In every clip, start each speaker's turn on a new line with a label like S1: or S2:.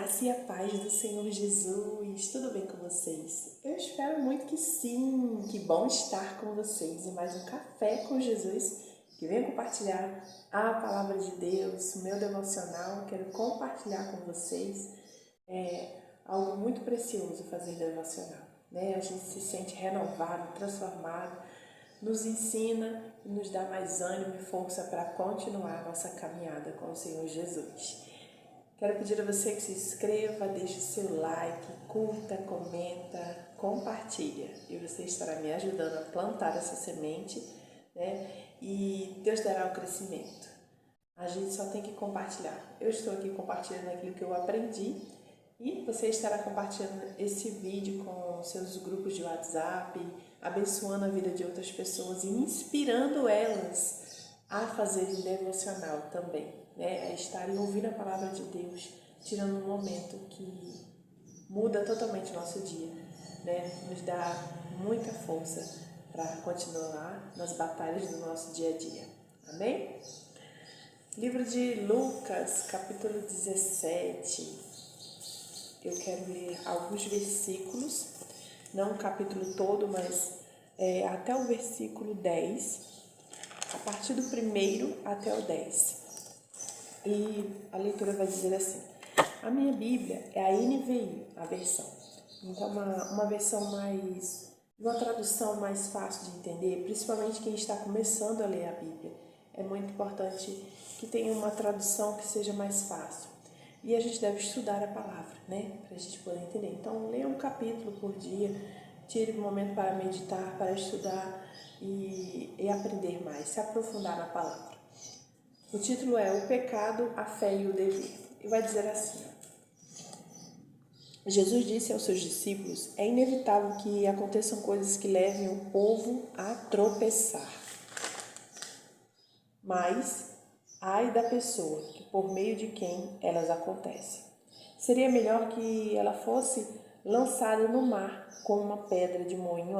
S1: graça e a paz do Senhor Jesus, tudo bem com vocês? Eu espero muito que sim, que bom estar com vocês em mais um Café com Jesus, que venho compartilhar a Palavra de Deus, o meu devocional. Quero compartilhar com vocês algo muito precioso fazer devocional, né? A gente se sente renovado, transformado, nos ensina e nos dá mais ânimo e força para continuar a nossa caminhada com o Senhor Jesus. Quero pedir a você que se inscreva, deixe o seu like, curta, comenta, compartilha. E você estará me ajudando a plantar essa semente, né? E Deus dará o crescimento. A gente só tem que compartilhar. Eu estou aqui compartilhando aquilo que eu aprendi e você estará compartilhando esse vídeo com seus grupos de WhatsApp, abençoando a vida de outras pessoas e inspirando elas a fazerem devocional também, né? A estarem ouvindo a palavra de Deus, tirando um momento que muda totalmente o nosso dia, né? Nos dá muita força para continuar nas batalhas do nosso dia a dia. Amém? Livro de Lucas, capítulo 17. Eu quero ler alguns versículos, não o capítulo todo, mas até o versículo 10, a partir do 1º até o 10. E a leitura vai dizer assim: a minha Bíblia é a NVI, a versão. Então, uma versão uma tradução mais fácil de entender, principalmente quem está começando a ler a Bíblia. É muito importante que tenha uma tradução que seja mais fácil. E a gente deve estudar a palavra, né? Para a gente poder entender. Então, leia um capítulo por dia, tire um momento para meditar, para estudar e aprender mais, se aprofundar na palavra. O título é O Pecado, a Fé e o Dever. E vai dizer assim: Jesus disse aos seus discípulos: é inevitável que aconteçam coisas que levem o povo a tropeçar. Mas ai da pessoa que por meio de quem elas acontecem. Seria melhor que ela fosse lançada no mar com uma pedra de moinho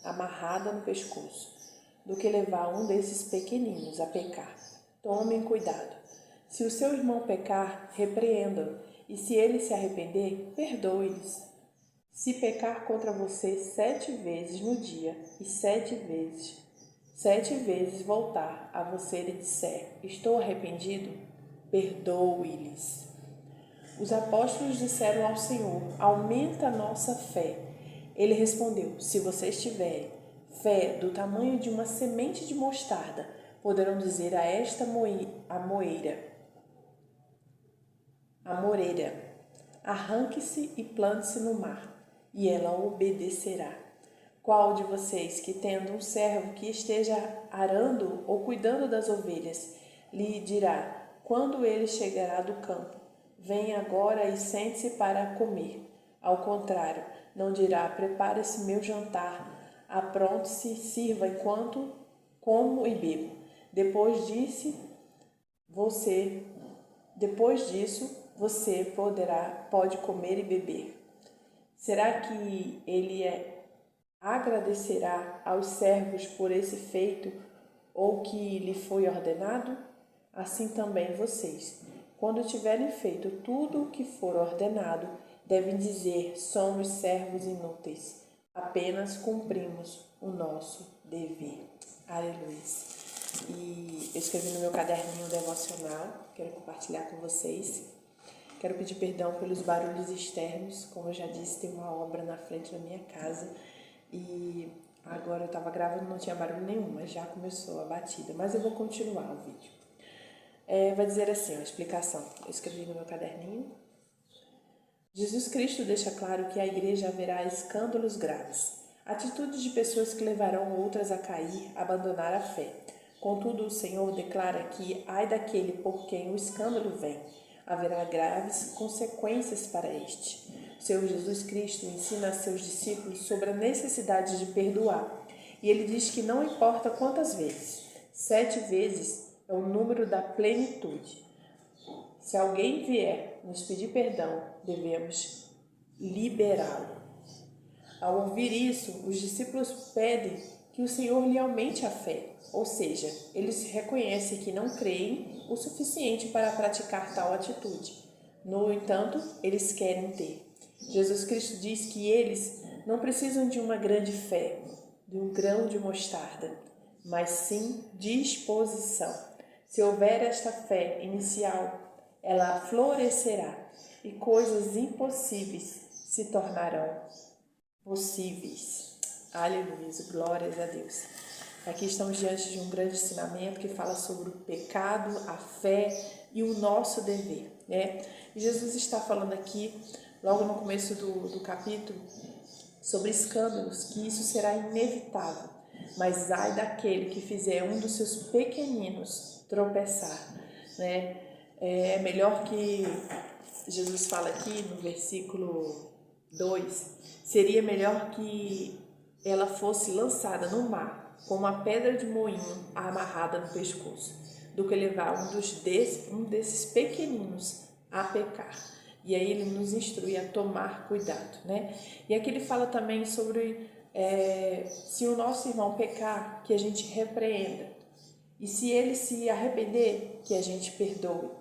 S1: amarrada no pescoço, do que levar um desses pequeninos a pecar. Tomem cuidado. Se o seu irmão pecar, repreenda-o, e se ele se arrepender, perdoe-lhes. Se pecar contra você 7 vezes no dia, e 7 vezes voltar a você e disser: estou arrependido, perdoe-lhes. Os apóstolos disseram ao Senhor: aumenta a nossa fé. Ele respondeu: se vocês tiverem fé do tamanho de uma semente de mostarda, poderão dizer a esta moreira: arranque-se e plante-se no mar, e ela obedecerá. Qual de vocês, que tendo um servo que esteja arando ou cuidando das ovelhas, lhe dirá, quando ele chegará do campo: venha agora e sente-se para comer? Ao contrário, não dirá: prepare-se meu jantar, apronte-se, sirva enquanto como e bebo. Depois disso, você pode comer e beber. Será que ele agradecerá aos servos por esse feito ou que lhe foi ordenado? Assim também vocês, quando tiverem feito tudo o que for ordenado, devem dizer: somos servos inúteis, apenas cumprimos o nosso dever. Aleluia. E eu escrevi no meu caderninho devocional, quero compartilhar com vocês. Quero pedir perdão pelos barulhos externos. Como eu já disse, tem uma obra na frente da minha casa e agora eu estava gravando, não tinha barulho nenhum, mas já começou a batida. Mas eu vou continuar o vídeo. Vai dizer assim, a explicação. Eu escrevi no meu caderninho. Jesus Cristo deixa claro que a igreja haverá escândalos graves, atitudes de pessoas que levarão outras a cair, a abandonar a fé. Contudo, o Senhor declara que ai daquele por quem o escândalo vem. Haverá graves consequências para este. O Senhor Jesus Cristo ensina a seus discípulos sobre a necessidade de perdoar. E ele diz que não importa quantas vezes, 7 vezes é o número da plenitude. Se alguém vier nos pedir perdão, devemos liberá-lo. Ao ouvir isso, os discípulos pedem que o Senhor lhe aumente a fé, ou seja, eles reconhecem que não creem o suficiente para praticar tal atitude. No entanto, eles querem ter. Jesus Cristo diz que eles não precisam de uma grande fé, de um grão de mostarda, mas sim disposição. Se houver esta fé inicial, ela florescerá e coisas impossíveis se tornarão possíveis. Aleluia, glórias a Deus. Aqui estamos diante de um grande ensinamento que fala sobre o pecado, a fé e o nosso dever, né? E Jesus está falando aqui, logo no começo do capítulo, sobre escândalos, que isso será inevitável. Mas ai daquele que fizer um dos seus pequeninos tropeçar, né? É melhor que Jesus fala aqui no versículo 2, seria melhor que ela fosse lançada no mar com uma pedra de moinho amarrada no pescoço, do que levar um desses pequeninos a pecar. E aí ele nos instrui a tomar cuidado, né? E aqui ele fala também sobre se o nosso irmão pecar, que a gente repreenda. E se ele se arrepender, que a gente perdoe.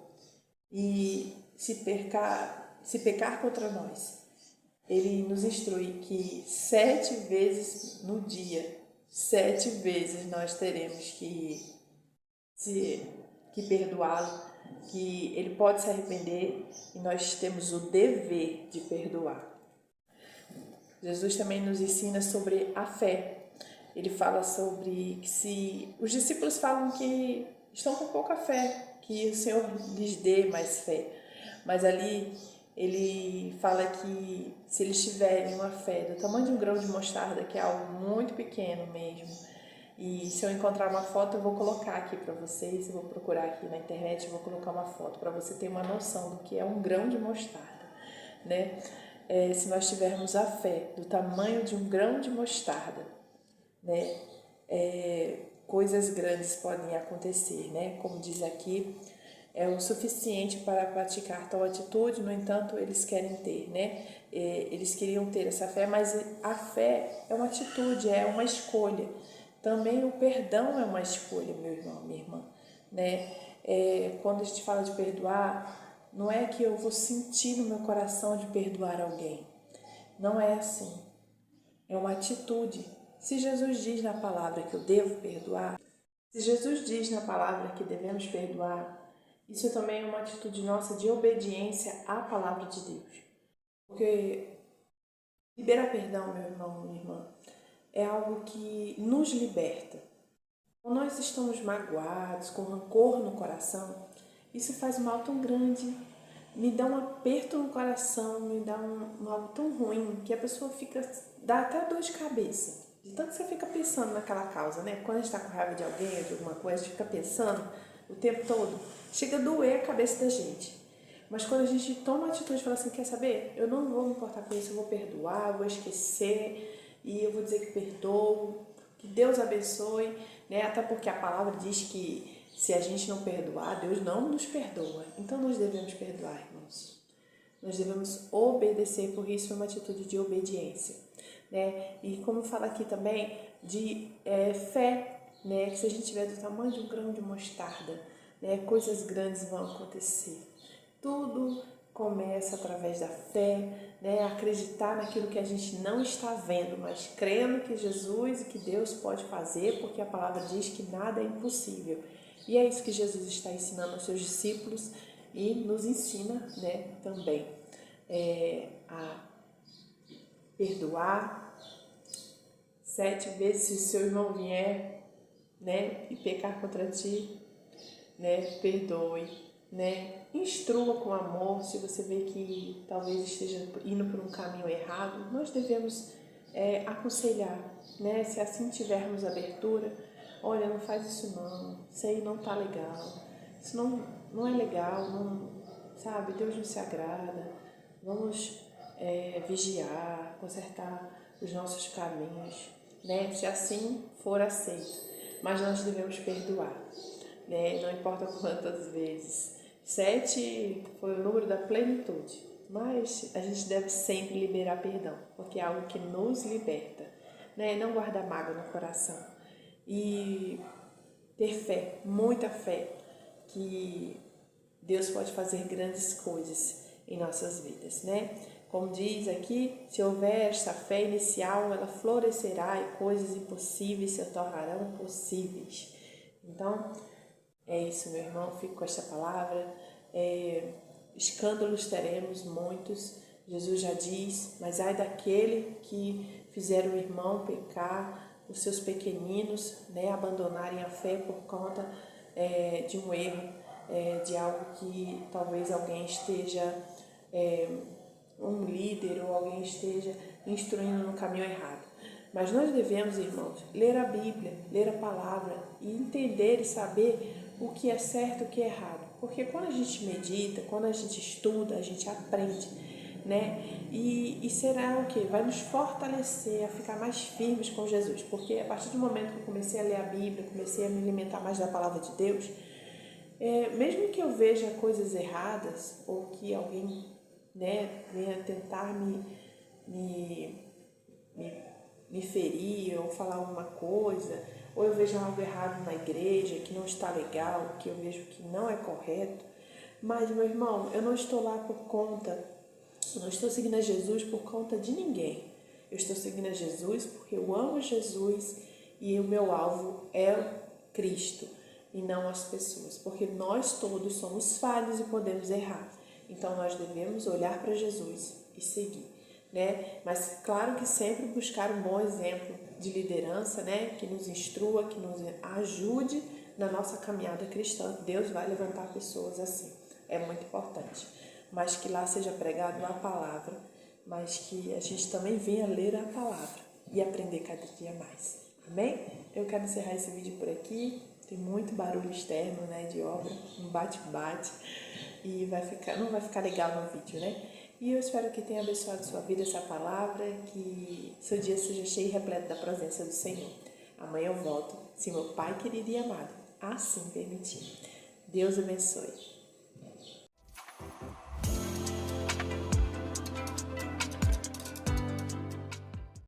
S1: E se pecar contra nós, ele nos instrui que 7 vezes no dia, 7 vezes nós teremos que perdoá-lo, que ele pode se arrepender e nós temos o dever de perdoar. Jesus também nos ensina sobre a fé. Ele fala sobre que se os discípulos falam que estão com pouca fé, que o Senhor lhes dê mais fé. Mas ali ele fala que se eles tiverem uma fé do tamanho de um grão de mostarda, que é algo muito pequeno mesmo, e se eu encontrar uma foto eu vou colocar aqui para vocês, eu vou procurar aqui na internet, eu vou colocar uma foto para você ter uma noção do que é um grão de mostarda, né? Se nós tivermos a fé do tamanho de um grão de mostarda, né? Coisas grandes podem acontecer, né? Como diz aqui, é o suficiente para praticar tal atitude, no entanto, eles querem ter, né? Eles queriam ter essa fé, mas a fé é uma atitude, é uma escolha. Também o perdão é uma escolha, meu irmão, minha irmã, né? Quando a gente fala de perdoar, não é que eu vou sentir no meu coração de perdoar alguém. Não é assim. É uma atitude. Se Jesus diz na palavra que eu devo perdoar, se Jesus diz na palavra que devemos perdoar, isso também é uma atitude nossa de obediência à palavra de Deus. Porque liberar perdão, meu irmão, minha irmã, é algo que nos liberta. Quando nós estamos magoados, com rancor no coração, isso faz um mal tão grande, me dá um aperto no coração, me dá um mal tão ruim que a pessoa dá até dor de cabeça. De tanto que você fica pensando naquela causa, né? Quando a gente está com raiva de alguém ou de alguma coisa, a gente fica pensando o tempo todo, chega a doer a cabeça da gente. Mas quando a gente toma a atitude e fala assim, quer saber? Eu não vou me importar com isso, eu vou perdoar, eu vou esquecer e eu vou dizer que perdoo, que Deus abençoe, né? Até porque a palavra diz que se a gente não perdoar, Deus não nos perdoa. Então nós devemos perdoar, irmãos. Nós devemos obedecer, porque isso é uma atitude de obediência, né? E como fala aqui também de fé, né? Que se a gente tiver do tamanho de um grão de mostarda, né? Coisas grandes vão acontecer. Tudo começa através da fé, né? Acreditar naquilo que a gente não está vendo, mas crendo que Jesus e que Deus pode fazer, porque a palavra diz que nada é impossível. E é isso que Jesus está ensinando aos seus discípulos e nos ensina, né, também a perdoar 7 vezes se o seu irmão vier, né, e pecar contra ti, né, perdoe, né, instrua com amor. Se você vê que talvez esteja indo por um caminho errado, nós devemos aconselhar, né, se assim tivermos abertura. Olha, não faz isso não, isso aí não tá legal, isso não é legal, não, sabe, Deus não se agrada, vamos vigiar, consertar os nossos caminhos, né, se assim for aceito, mas nós devemos perdoar, né, não importa quantas vezes. 7 foi o número da plenitude, mas a gente deve sempre liberar perdão, porque é algo que nos liberta, né, não guardar mágoa no coração. E ter fé, muita fé, que Deus pode fazer grandes coisas em nossas vidas, né? Como diz aqui, se houver esta fé inicial, ela florescerá e coisas impossíveis se tornarão possíveis. Então, é isso, meu irmão, fico com esta palavra. Escândalos teremos muitos, Jesus já diz, mas ai daquele que fizer o irmão pecar, os seus pequeninos, né, abandonarem a fé por conta de um erro, de algo que talvez alguém esteja, um líder ou alguém esteja instruindo no caminho errado. Mas nós devemos, irmãos, ler a Bíblia, ler a palavra e entender e saber o que é certo e o que é errado. Porque quando a gente medita, quando a gente estuda, a gente aprende, né? E será o quê? Vai nos fortalecer a ficar mais firmes com Jesus. Porque a partir do momento que eu comecei a ler a Bíblia, comecei a me alimentar mais da palavra de Deus, mesmo que eu veja coisas erradas ou que alguém, né, venha tentar me ferir ou falar alguma coisa, ou eu vejo algo errado na igreja que não está legal, que eu vejo que não é correto, mas, meu irmão, eu não estou lá por conta, eu não estou seguindo a Jesus por conta de ninguém. Eu estou seguindo a Jesus porque eu amo Jesus e o meu alvo é Cristo e não as pessoas, porque nós todos somos falhos e podemos errar. Então, nós devemos olhar para Jesus e seguir, né? Mas, claro que sempre buscar um bom exemplo de liderança, né? Que nos instrua, que nos ajude na nossa caminhada cristã. Deus vai levantar pessoas assim, é muito importante. Mas que lá seja pregado a palavra, mas que a gente também venha ler a palavra e aprender cada dia mais. Amém? Eu quero encerrar esse vídeo por aqui. Tem muito barulho externo, né, de obra, um bate-bate, e não vai ficar legal no vídeo, né? E eu espero que tenha abençoado sua vida essa palavra, que seu dia seja cheio e repleto da presença do Senhor. Amanhã eu volto, se meu Pai querido e amado assim permitir. Deus abençoe.